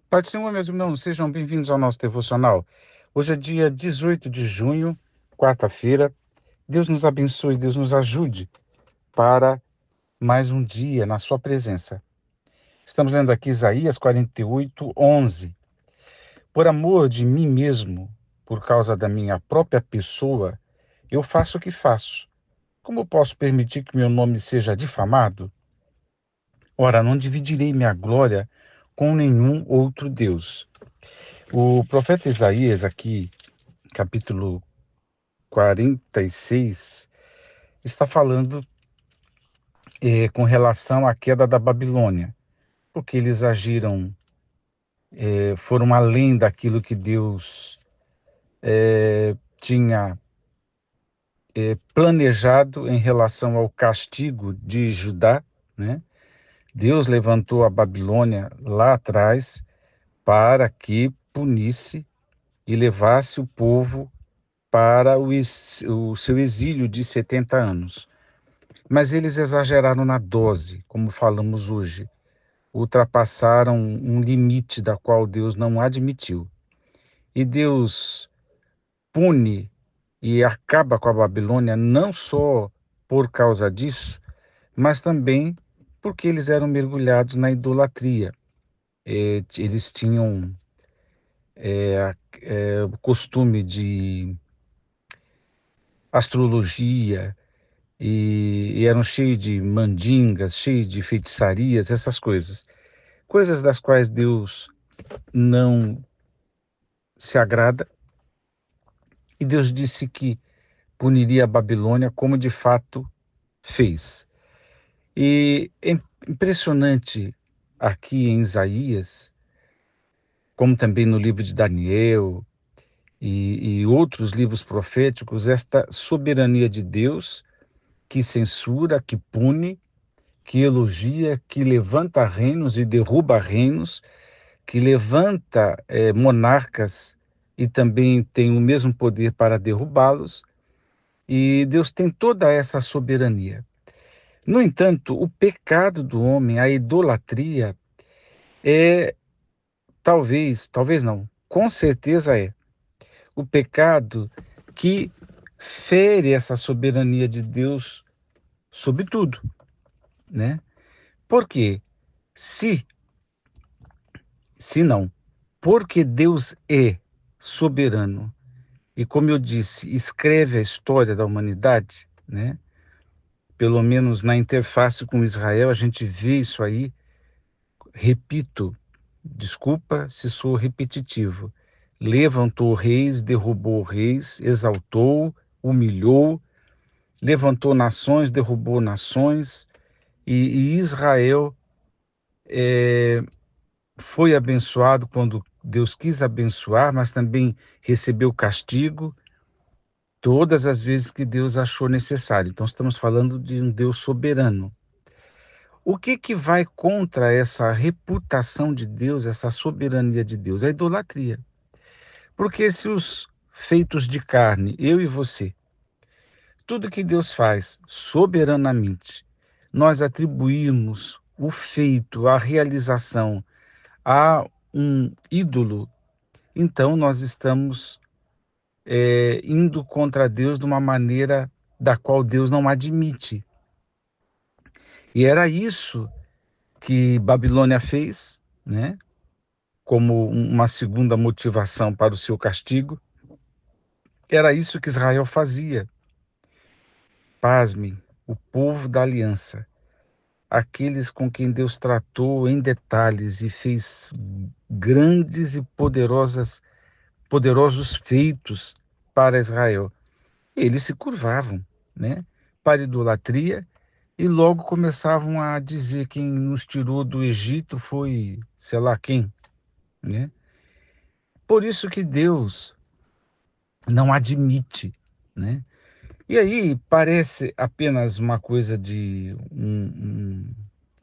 Pai do Senhor, meus irmãos, sejam bem-vindos ao nosso devocional. Hoje é dia 18 de junho, quarta-feira. Deus nos abençoe, Deus nos ajude para mais um dia na sua presença. Estamos lendo aqui Isaías 48, 11. Por amor de mim mesmo, por causa da minha própria pessoa, eu faço o que faço. Como posso permitir que meu nome seja difamado? Ora, não dividirei minha glória com nenhum outro Deus. O profeta Isaías, aqui, capítulo 46, está falando com relação à queda da Babilônia, porque eles agiram, foram além daquilo que Deus tinha planejado em relação ao castigo de Judá, né? Deus levantou a Babilônia lá atrás para que punisse e levasse o povo para o seu exílio de 70 anos. Mas eles exageraram na dose, como falamos hoje. Ultrapassaram um limite da qual Deus não admitiu. E Deus pune e acaba com a Babilônia não só por causa disso, mas também porque eles eram mergulhados na idolatria. Eles tinham o costume de astrologia e eram cheios de mandingas, cheios de feitiçarias, essas coisas. Coisas das quais Deus não se agrada, e Deus disse que puniria a Babilônia como de fato fez. E é impressionante aqui em Isaías, como também no livro de Daniel e outros livros proféticos, esta soberania de Deus que censura, que pune, que elogia, que levanta reinos e derruba reinos, que levanta monarcas e também tem o mesmo poder para derrubá-los. E Deus tem toda essa soberania. No entanto, o pecado do homem, a idolatria, é talvez não, com certeza é o pecado que fere essa soberania de Deus sobre tudo, né? Porque se, se não, porque Deus é soberano e, como eu disse, escreve a história da humanidade, né? Pelo menos na interface com Israel, a gente vê isso aí. Repito, desculpa se sou repetitivo. Levantou reis, derrubou reis, exaltou, humilhou, levantou nações, derrubou nações, e Israel foi abençoado quando Deus quis abençoar, mas também recebeu castigo todas as vezes que Deus achou necessário. Então estamos falando de um Deus soberano. O que que vai contra essa reputação de Deus, essa soberania de Deus? A idolatria. Porque se os feitos de carne, eu e você, tudo que Deus faz soberanamente, nós atribuímos o feito, a realização a um ídolo, então nós estamos indo contra Deus de uma maneira da qual Deus não admite. E era isso que Babilônia fez, né? Como uma segunda motivação para o seu castigo. Era isso que Israel fazia. Pasmem, o povo da aliança, aqueles com quem Deus tratou em detalhes e fez grandes e poderosos feitos para Israel. Eles se curvavam, né, para a idolatria e logo começavam a dizer quem nos tirou do Egito foi, sei lá quem, né? Por isso que Deus não admite, né? E aí parece apenas uma coisa de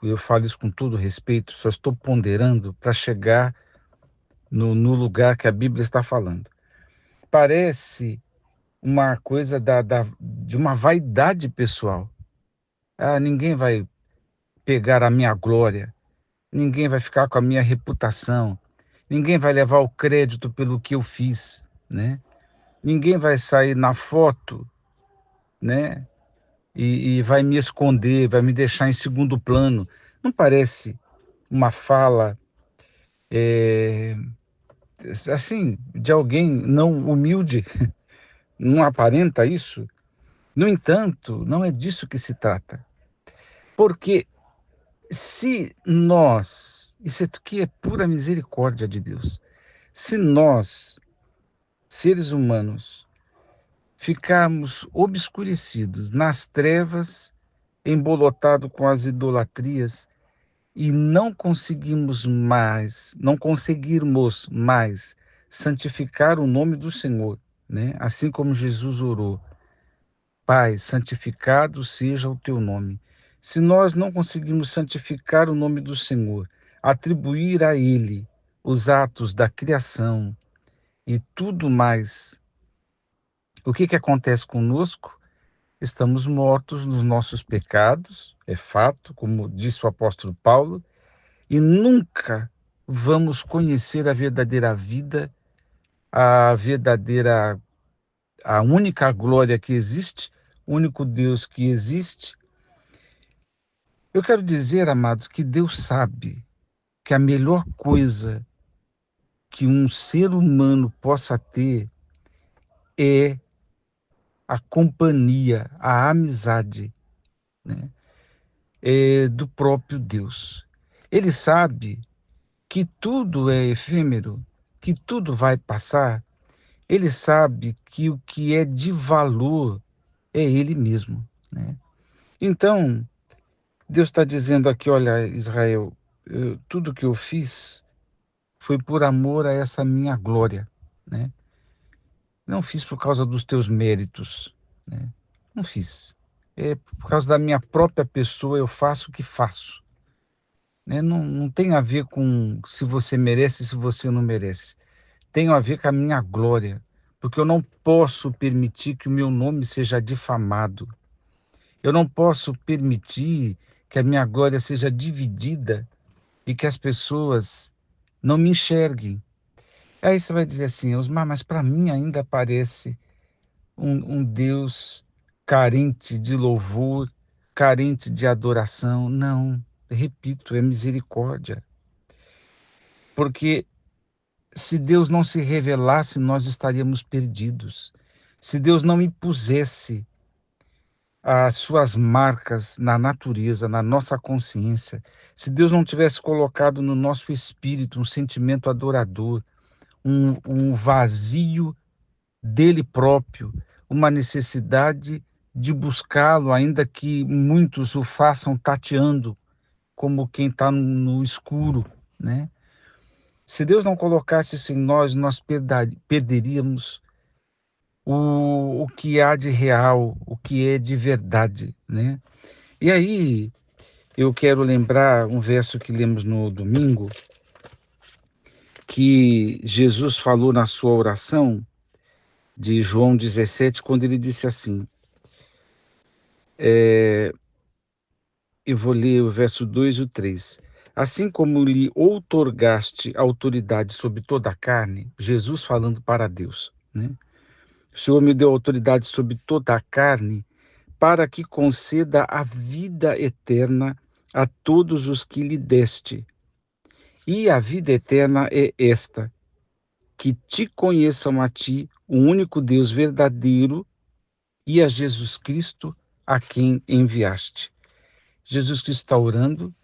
eu falo isso com todo respeito, só estou ponderando para chegar no lugar que a Bíblia está falando. Parece uma coisa de uma vaidade pessoal. Ah, ninguém vai pegar a minha glória, ninguém vai ficar com a minha reputação. ninguém vai levar o crédito pelo que eu fiz, né? Ninguém vai sair na foto, né? E vai me esconder, vai me deixar em segundo plano. Não parece uma fala, assim, de alguém não humilde? Não aparenta isso? No entanto, não é disso que se trata. Porque se nós, isso aqui é pura misericórdia de Deus, se nós, seres humanos, ficarmos obscurecidos nas trevas, embolotado com as idolatrias, e não conseguirmos mais santificar o nome do Senhor, né? Assim como Jesus orou, Pai, santificado seja o teu nome. Se nós não conseguimos santificar o nome do Senhor, atribuir a Ele os atos da criação e tudo mais, o que que acontece conosco? Estamos mortos nos nossos pecados, é fato, como disse o apóstolo Paulo, e nunca vamos conhecer a verdadeira vida, a verdadeira, a única glória que existe, o único Deus que existe. Eu quero dizer, amados, que Deus sabe que a melhor coisa que um ser humano possa ter é a companhia, a amizade, né? Do próprio Deus. Ele sabe que tudo é efêmero, que tudo vai passar. Ele sabe que o que é de valor é Ele mesmo, né? Então, Deus está dizendo aqui, olha, Israel, tudo que eu fiz foi por amor a essa minha glória, né? Não fiz por causa dos teus méritos, né? Não fiz. É por causa da minha própria pessoa eu faço o que faço, né? Não tem a ver com se você merece, se você não merece. Tem a ver com a minha glória, porque eu não posso permitir que o meu nome seja difamado. Eu não posso permitir que a minha glória seja dividida e que as pessoas não me enxerguem. Aí você vai dizer assim, Osmar, mas para mim ainda parece um Deus carente de louvor, carente de adoração. Não, repito, é misericórdia. Porque se Deus não se revelasse, nós estaríamos perdidos. Se Deus não impusesse as suas marcas na natureza, na nossa consciência, se Deus não tivesse colocado no nosso espírito um sentimento adorador, um vazio dele próprio, uma necessidade de buscá-lo, ainda que muitos o façam tateando, como quem está no escuro, né? Se Deus não colocasse isso em nós, nós perderíamos o que há de real, o que é de verdade, né? E aí, eu quero lembrar um verso que lemos no domingo, que Jesus falou na sua oração de João 17, quando ele disse assim, eu vou ler o verso 2 e o 3. Assim como lhe outorgaste autoridade sobre toda a carne, Jesus falando para Deus, né? O Senhor me deu autoridade sobre toda a carne para que conceda a vida eterna a todos os que lhe deste. E a vida eterna é esta, que te conheçam a ti, o único Deus verdadeiro, e a Jesus Cristo, a quem enviaste. Jesus Cristo está orando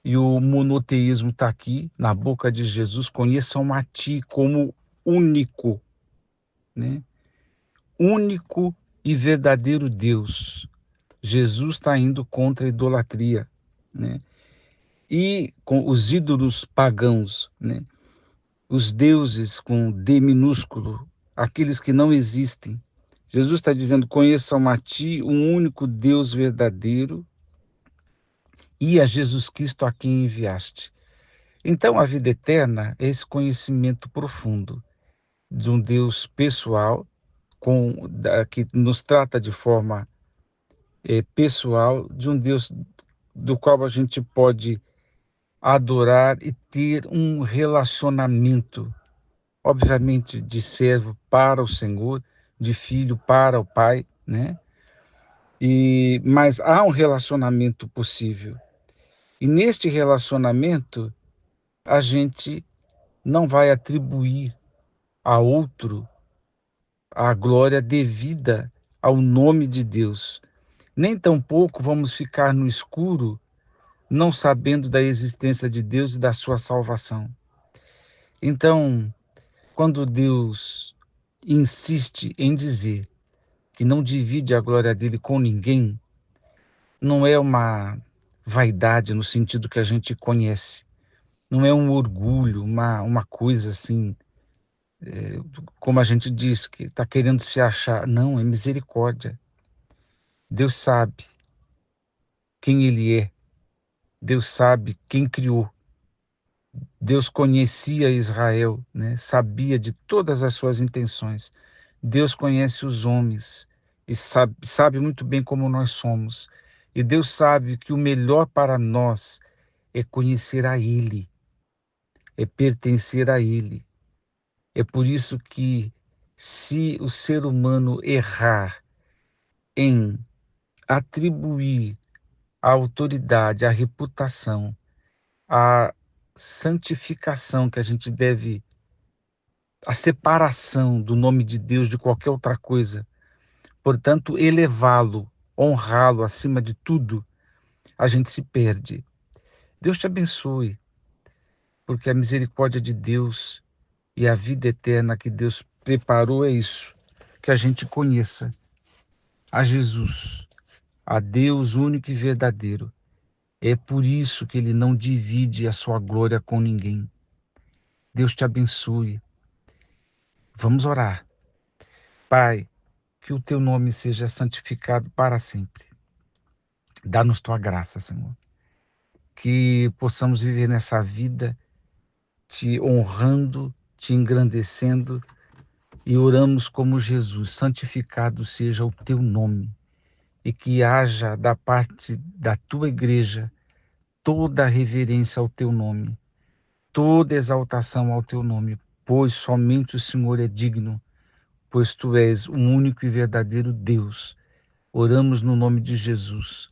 e o monoteísmo está aqui na boca de Jesus. Conheçam a ti como único, né? Único e verdadeiro Deus. Jesus está indo contra a idolatria, né? E com os ídolos pagãos, né? Os deuses com D minúsculo, aqueles que não existem. Jesus está dizendo, conheçam a ti, um único Deus verdadeiro, e a Jesus Cristo a quem enviaste. Então, a vida eterna é esse conhecimento profundo de um Deus pessoal, que nos trata de forma pessoal, de um Deus do qual a gente pode adorar e ter um relacionamento, obviamente, de servo para o Senhor, de filho para o Pai, né? Mas há um relacionamento possível. E neste relacionamento, a gente não vai atribuir a outro a glória devida ao nome de Deus. Nem tampouco vamos ficar no escuro, não sabendo da existência de Deus e da sua salvação. Então, quando Deus insiste em dizer que não divide a glória dele com ninguém, não é uma vaidade no sentido que a gente conhece, não é um orgulho, uma coisa assim, como a gente diz, que está querendo se achar. Não, é misericórdia. Deus sabe quem ele é, Deus sabe quem criou. Deus conhecia Israel, né? Sabia de todas as suas intenções. Deus conhece os homens e sabe muito bem como nós somos. E Deus sabe que o melhor para nós é conhecer a Ele, é pertencer a Ele. É por isso que, se o ser humano errar em atribuir a autoridade, a reputação, a santificação que a gente deve, a separação do nome de Deus de qualquer outra coisa, portanto, elevá-lo, honrá-lo acima de tudo, a gente se perde. Deus te abençoe, porque a misericórdia de Deus e a vida eterna que Deus preparou é isso, que a gente conheça a Jesus, a Deus único e verdadeiro. É por isso que ele não divide a sua glória com ninguém. Deus te abençoe. Vamos orar. Pai, que o teu nome seja santificado para sempre. Dá-nos tua graça, Senhor. Que possamos viver nessa vida te honrando, te engrandecendo e oramos como Jesus. Santificado seja o teu nome e que haja da parte da tua igreja toda a reverência ao teu nome, toda exaltação ao teu nome, pois somente o Senhor é digno, pois tu és o único e verdadeiro Deus. Oramos no nome de Jesus.